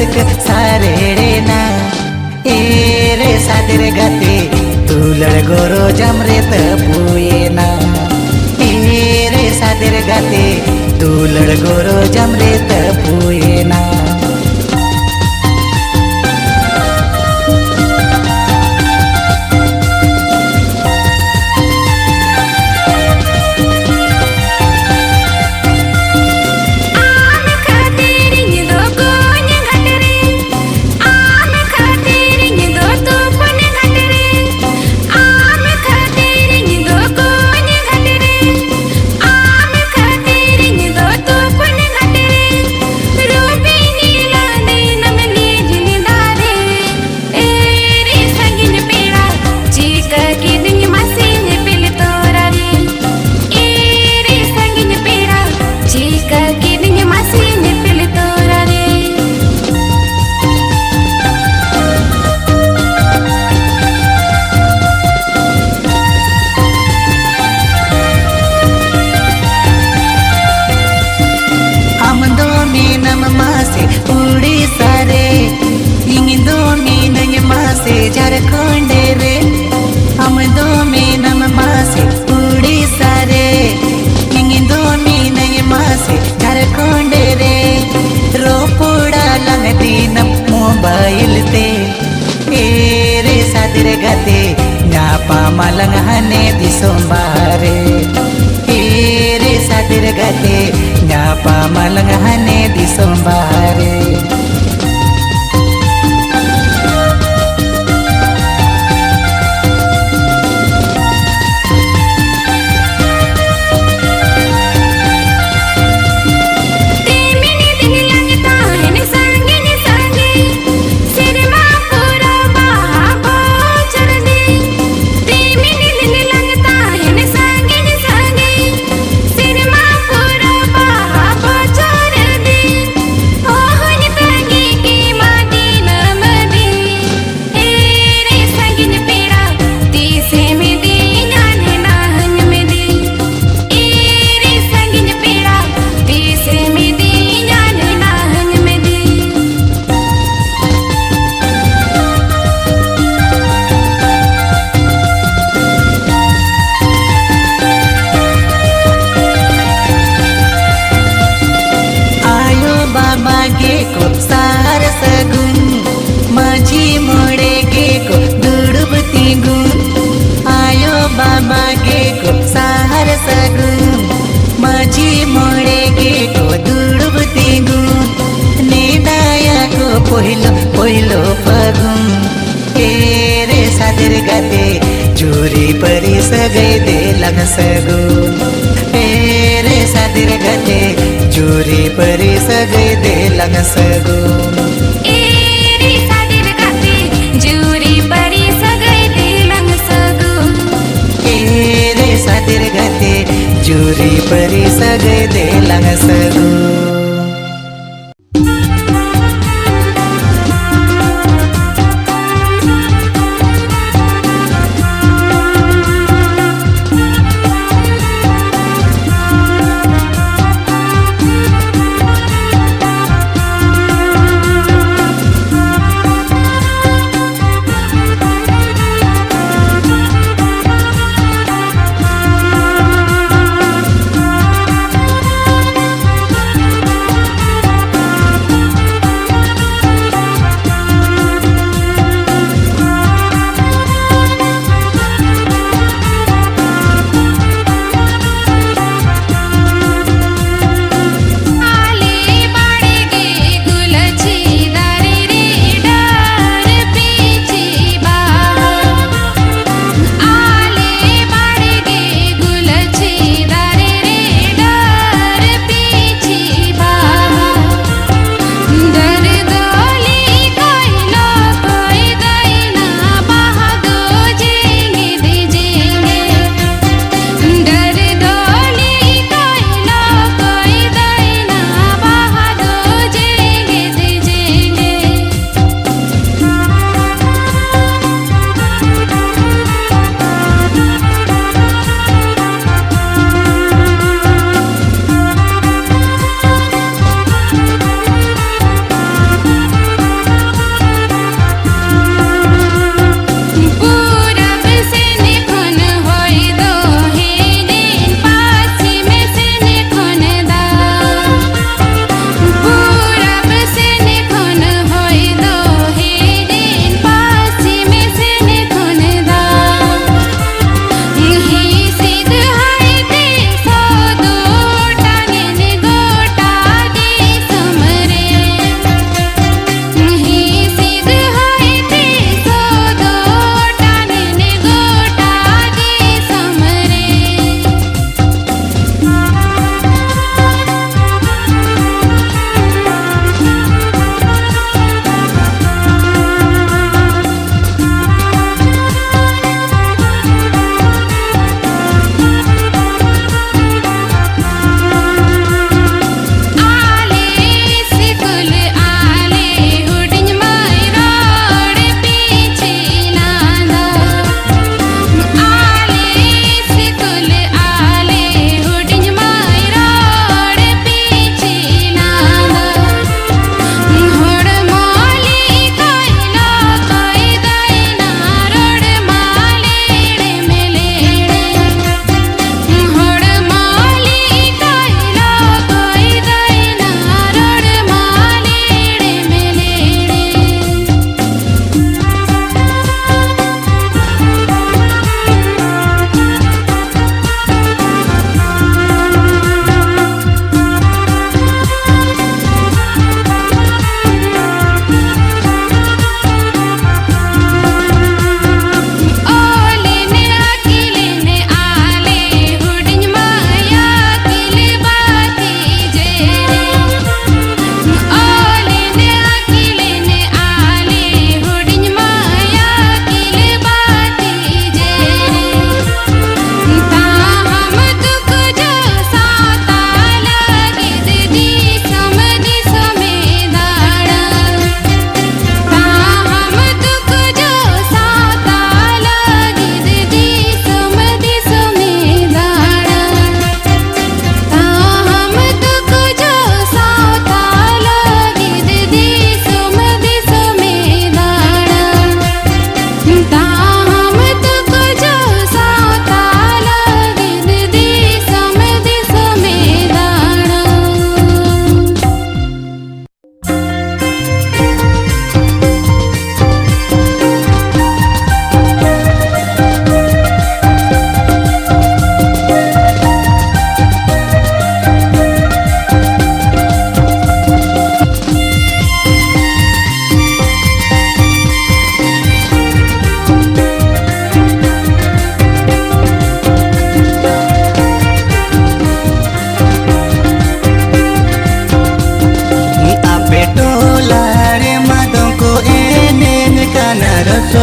रसक सारे ना ए रे सादर गाते तू लड़गोरो जमरे तपुए ना ए रे सादर गाते तू लड़गोरो जमरे तपुए ना झारखंड रे हम दो में नम मासे उड़ीसा रे इंग दो में नय मासे झारखंड रे रोपुड़ा लंग दीनम मोबाइल ते ए रे सादर गाते नापा मलंग हने दिसों बारे ए रे सादर गाते नापा मलंग हने दिसों बारे पहिलो फगुन ए रे सादर गाते चोरी परी सगै दे लग सगुन ए रे सादर गाते चोरी परी सगै दे लग सगुन ए रे सादर गाते चोरी परी सगै दे लग सगुन ए रे सादर गाते चोरी परी सगै दे लग सगुन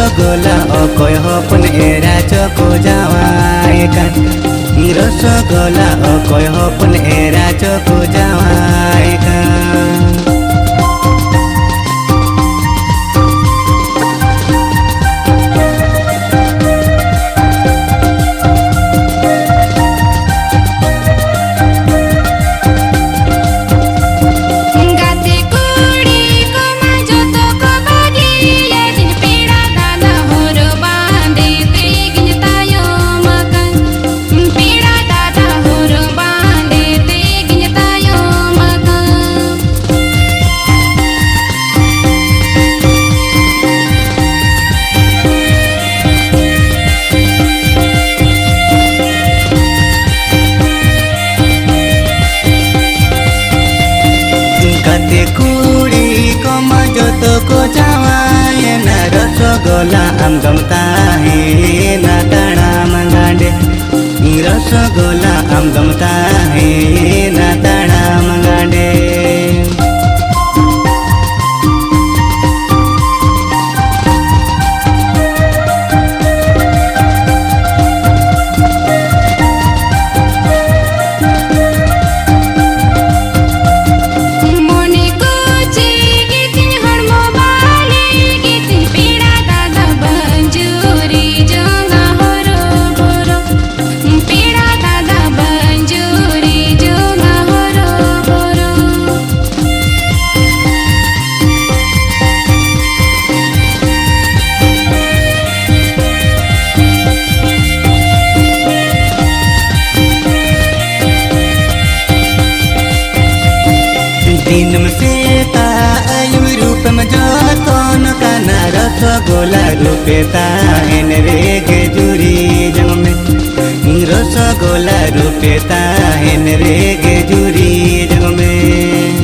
रसगोला अकय हपन एरा चको जावाय कान रसगोला अकय हपन एरा चको जावाय कान रसगोला आम गमता है ना ताड़ा मंगाडे रसगोला आम गमता है ना ताड़ा मंगाडे रसगोला रूपेता हेन रे जुरी जंग में रसगोला रूपेता हेन रे जुरी जंग में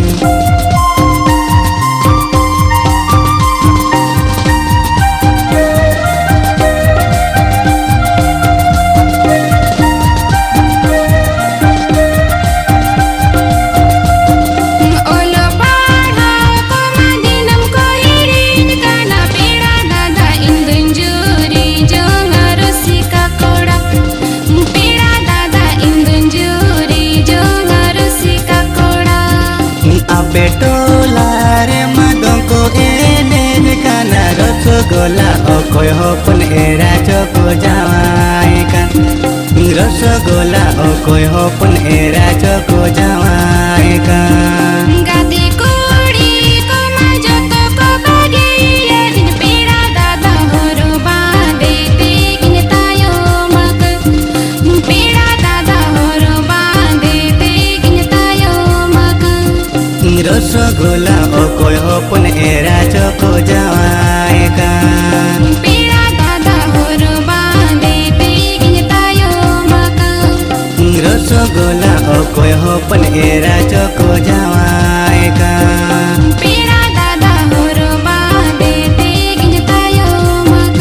रसगोला अकय हपन एरा चको जावाय कान रसगोला अकय हपन एरा चको जावाय कान गादी कोड़ी कोमा जतो को बागे यादिन पेड़ा दादा होरो बांधे ते गिनतायो मग पेड़ा दादा होरो बांधे ते गिनतायो मग रसगोला अकय हपन एरा चको जावाय कान पेड़ा दादा होरो बांधे ते गिनतायो मग रसगोला अकय हपन एरा चको जावाय कान पेड़ा दादा होरो बांधे ते गिनतायो मग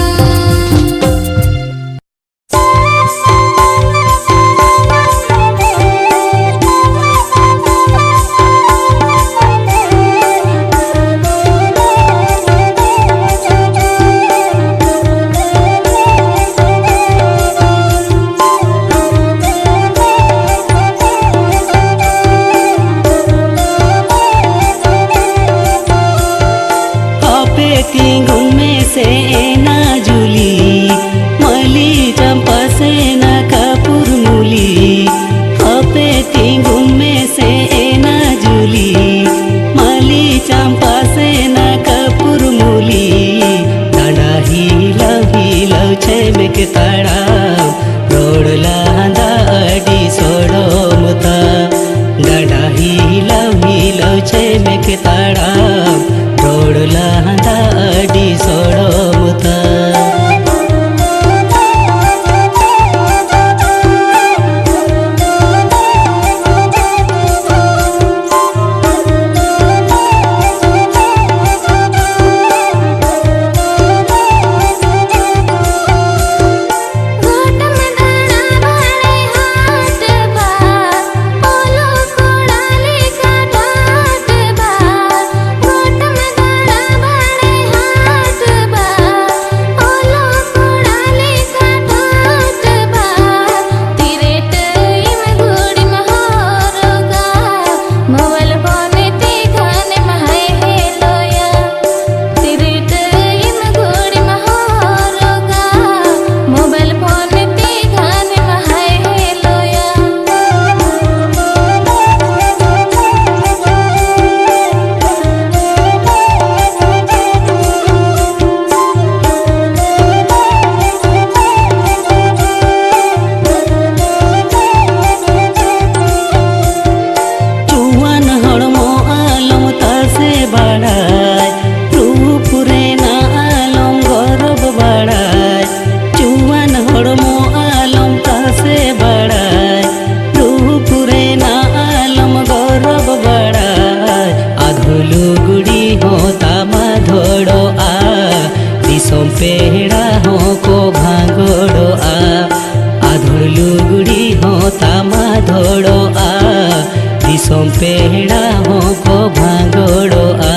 दिसोम पेड़ा को भांगोड़ोआ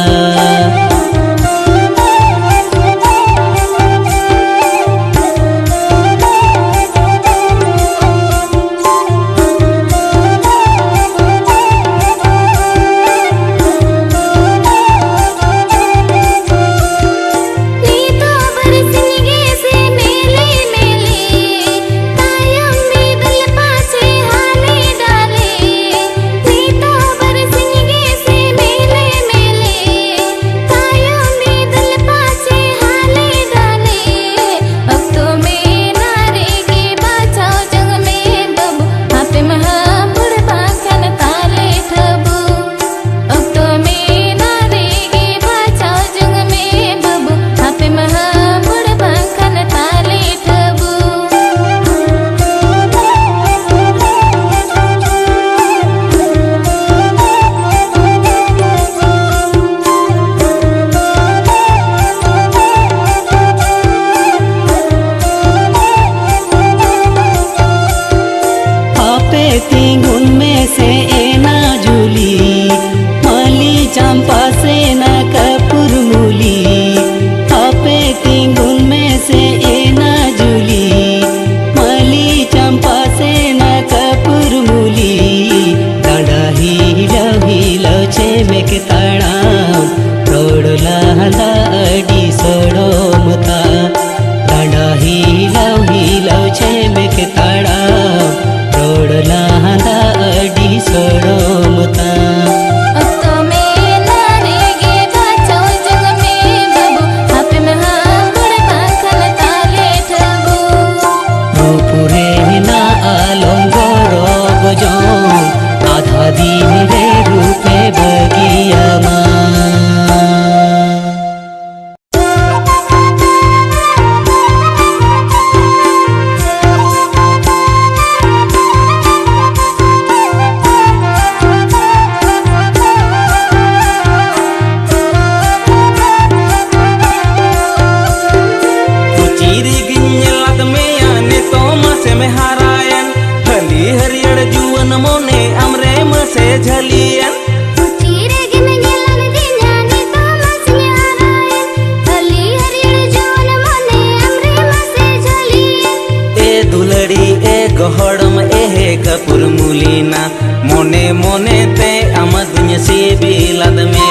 तिंगुन में से एना झूली माली चंपा से ना कपूर मूली आपे तिंगुन में से एना झूली माली चंपा से ना कपूर मूली डांडा हिलो छे में के ताड़ाम रोडला हला अडी सोड़ो मता डांडा हिलो छे में के ताड़ाम रोडला हला अडी सोड़ो मता आधा दिन रे रूपे बगिया मोने अमरे मसे झलियन चीरे गिन गेलन दिन्यानी तो मसियारायन हली हरियर जोन मोने अमरे मसे झलियन ए दुलड़ी ए गहड़म ए कपूर मुलीना मोने मोने ते अमदुन से बिलद में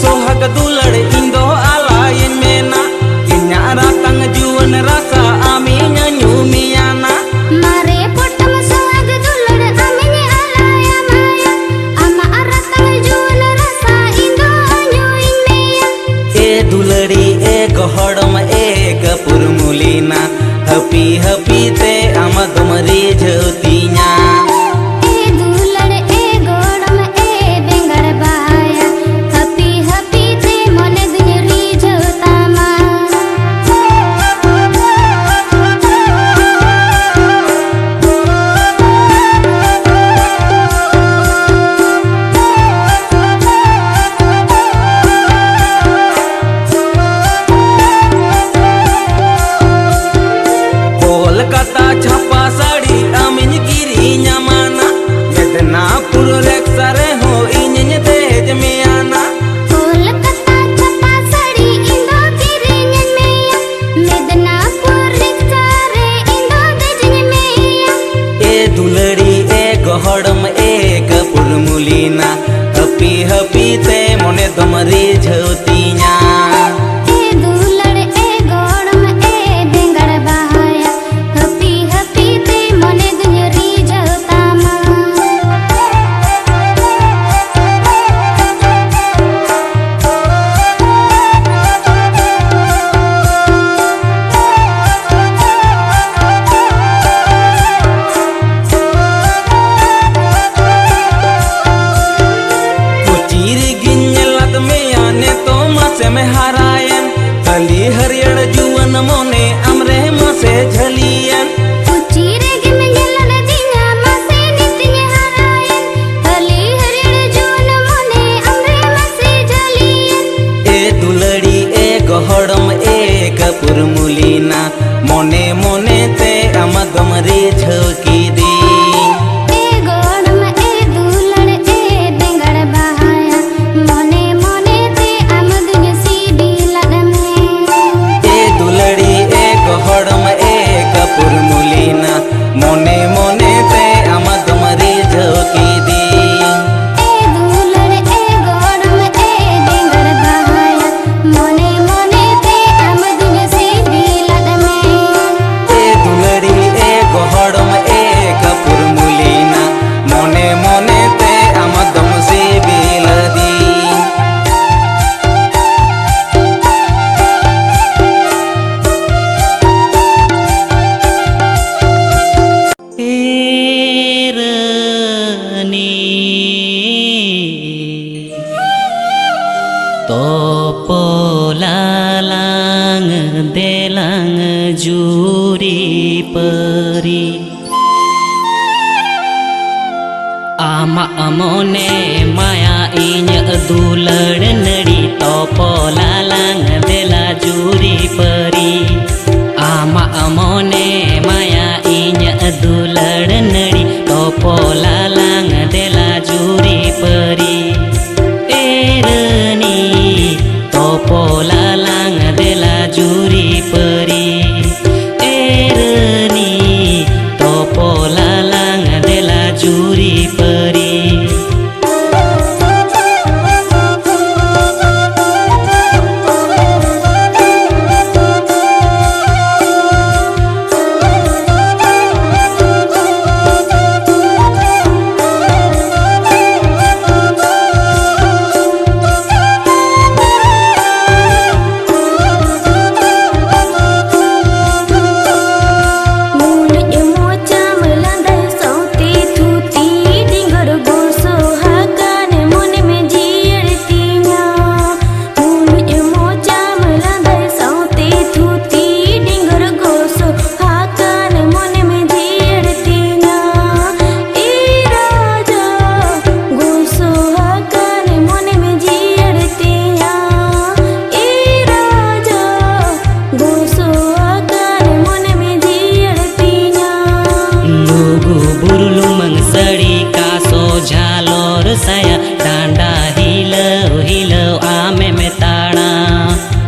सोहग दुलड़ इंदो आलायन मेना इन्यारा तंग जुवन रसा आमी न्यू मियाना मारे पोटम सोहग दुलड़ आमी आलाया माया आमा आरा तंग जुवन रसा इंदो न्यू इन्मेया ए दुलड़ी ए गहड़म ए कपूर मुलीना हपी हपी ते आमा तुमरी झोतिया Topolalang delang juri peri Ama amone maya inya dulad nadi Topolalang dela juri peri Ama amone maya inya dulad nadi Topolalang dela juri peri Erani Topolalang dela juri peri Erani Topolalang dela juri peri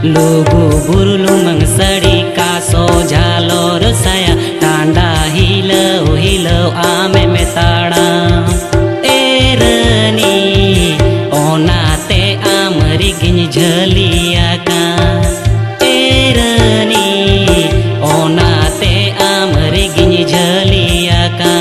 Lugu burulu mangsari kaso jalor saya tanda hilau hilau ame metada Erani onate amri gini jaliaka Erani onate amri gini jaliaka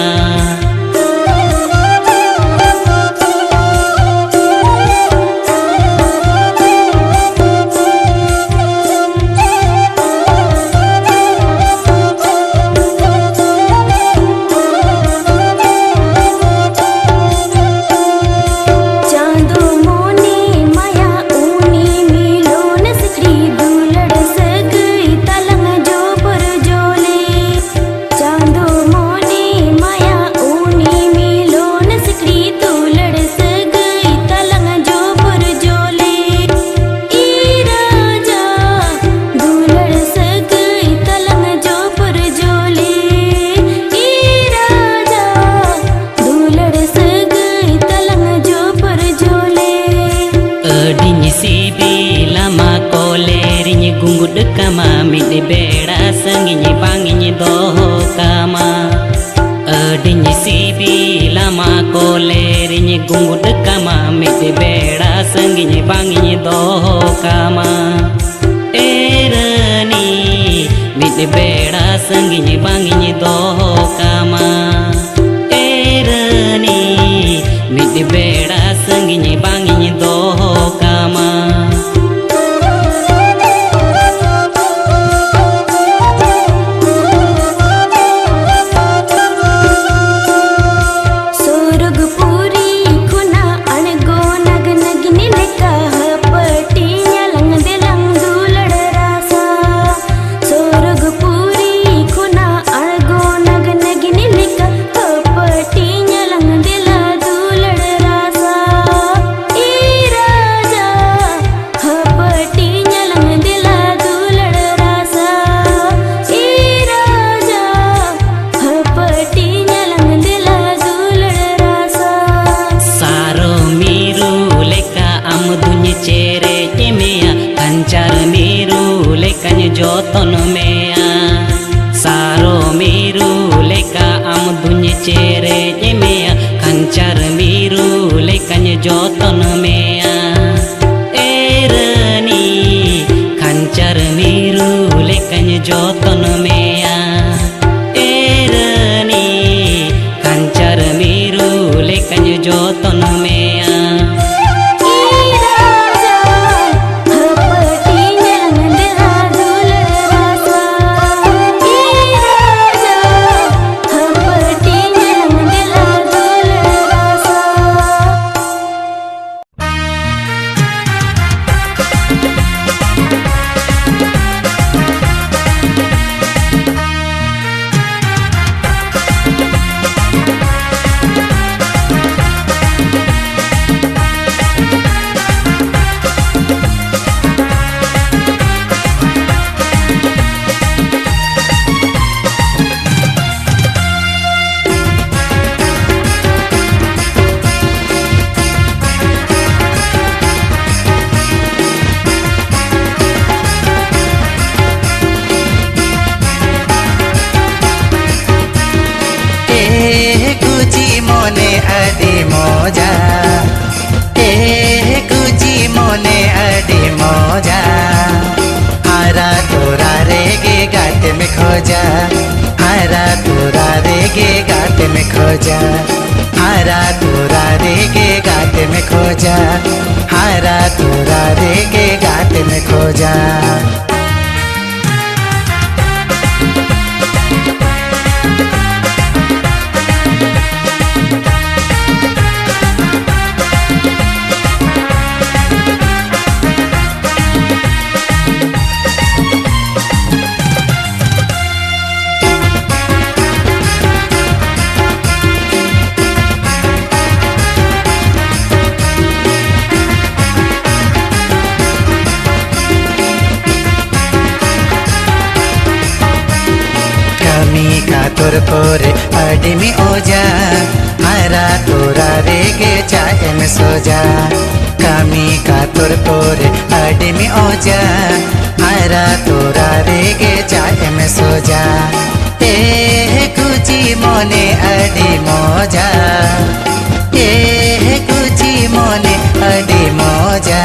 Kama midi beda sanginyi banginyi doho kama Adinyi sibi lama kolerinyi gungud kama midi beda sanginyi banginyi doho kama Erani midi beda sanginyi banginyi doho kama Erani midi beda sanginyi banginyi doho kama joton mea saro miru leka am dunye cere mea kancar miru lekanya joton mea Erani kancar miru lekanya joton mea Erani kancar miru lekanya joton mea खोजा हारा तोरा रेगे गाते में खोजा हारा तोरा रेगे गाते में खोजा हारा तोरा रेगे गाते में खोजा का तोर पोरे अडिमी ओजा हारा तोरा रेगे चाहे में सोजा कमी का तोर पोरे अडिमी ओजा हारा तोरा रेगे चाहे में सोजा ए कुची मोने अडी मोजा ए कुची मोने अडी मोजा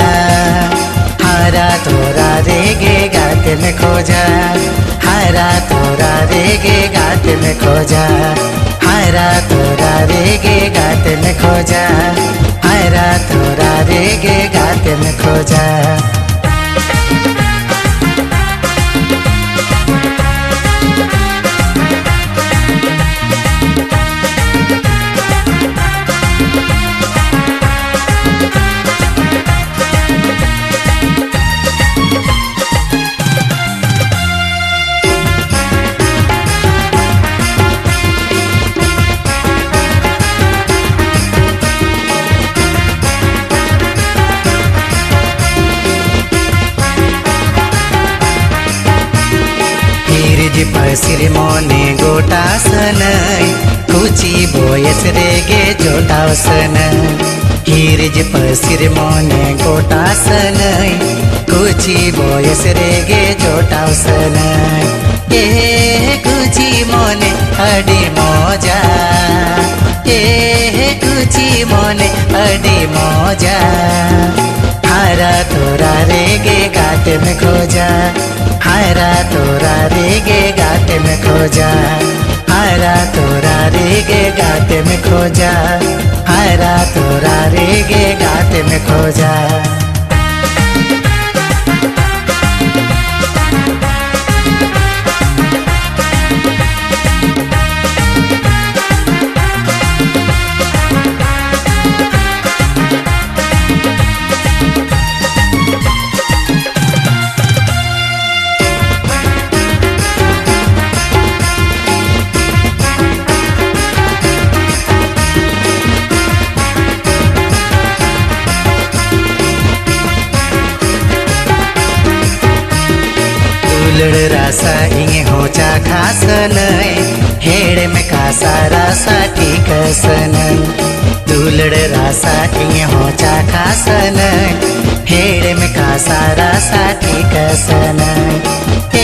हारा तोरा रेगे गाते में खोजा हारा तोरा रेगे गाते में खोजा हारा तोरा रेगे गाते में खोजा हारा तोरा रेगे गाते में खोजा पसिर मोने गोटासन कुची बोयस रेगे जोटासन हिरज पसिर मोने गोटासन कुची बोयस रेगे जोटासन ए कुची मोने अडी मोजा ए कुची मोने अडी मोजा हारा तोरा रेगे गाते में खोजा हारा तोरा रेगे गाते में खोजा हारा तोरा रेगे गाते में खोजा हारा तोरा रेगे गाते में खोजा दुलड़ रासा इंगे होचा खासन हेड़ में कासा रासा ठीकसन दुलड़ रासा इंगे होचा खासन हेड़ में कासा रासा ठीकसन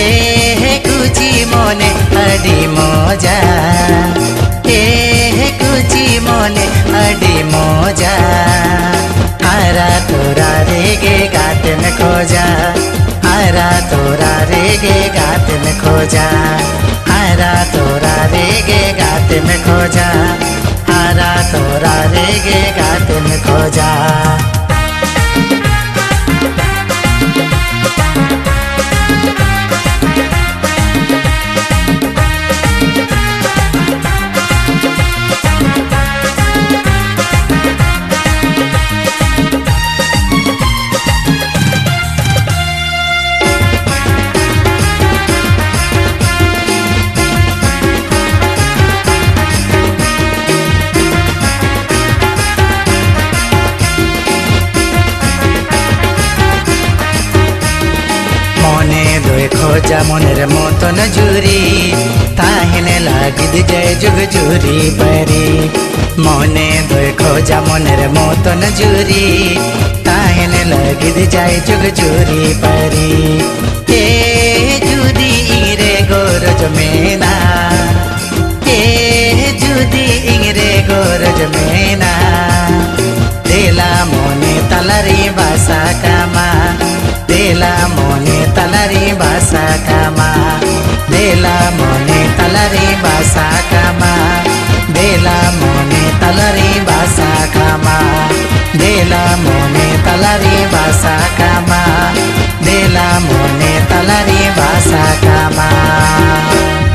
ए कुची मोने अडी मोजा ए कुची मोने अडी मोजा हारा तोरा रेगे गाते में खोजा हारा तोरा रेगे गाते में खोजा हारा तोरा रेगे गाते में खोजा हारा तोरा रेगे गाते में खोजा खोजा मोनेर मतन जुरी ताहेने लागिद जय जुग जुरी परी मने दोय खोजा मोनेर मतन जुरी ताहेने लागिद जय जुग जुरी परी ए जुदी इंगरे गोरज मेना ए जुदी इंगरे गोरज मेना देला मोने तलरी बासा कामा देला मोने तलरी बासा कामा देला Dela mone talari basa kama, Dela mone talari basa kama.